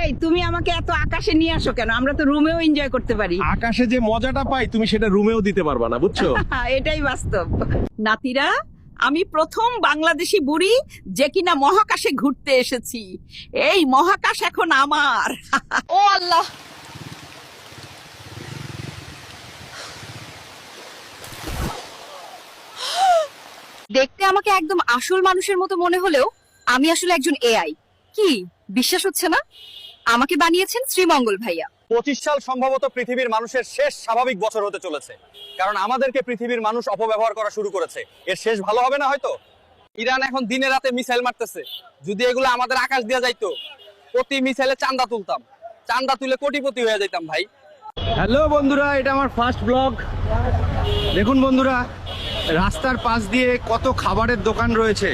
এই তুমি আমাকে এত আকাশে নিয়ে আসো কেন? আমরা তো রুমেও এনজয় করতে পারি। আকাশে যে মজাটা পাই তুমি সেটা রুমেও দিতে পারবা না, বুঝছো? এটাই বাস্তব। নাতিরা, আমি প্রথম বাংলাদেশি বুড়ি যে কিনা মহাকাশে ঘুরতে এসেছি। এই মহাকাশ এখন আমার। ও আল্লাহ, দেখতে আমাকে একদম আসল মানুষের মতো মনে হলেও আমি আসলে একজন এআই। কি বিশ্বাস হচ্ছে না? আমাকে বানিয়েছেন শ্রীমঙ্গল ভাইয়া। 25 সাল সম্ভবত পৃথিবীর মানুষের শেষ স্বাভাবিক বছর হতে চলেছে, কারণ আমাদেরকে পৃথিবীর মানুষ অপব্যবহার করা শুরু করেছে। এর শেষ ভালো হবে না হয়তো। ইরান এখন দিনে রাতে মিসাইল মারতেছে। যদি এগুলো আমাদের আকাশ দিয়ে যাইতো, প্রতি মিসাইলে চাঁদা তুলতাম, চাঁদা তুলে কোটিপতি হয়ে যাইতাম ভাই। হ্যালো বন্ধুরা, এটা আমার ফার্স্ট ব্লগ। দেখুন বন্ধুরা, রাস্তার পাশ দিয়ে কত খাবারের দোকান রয়েছে।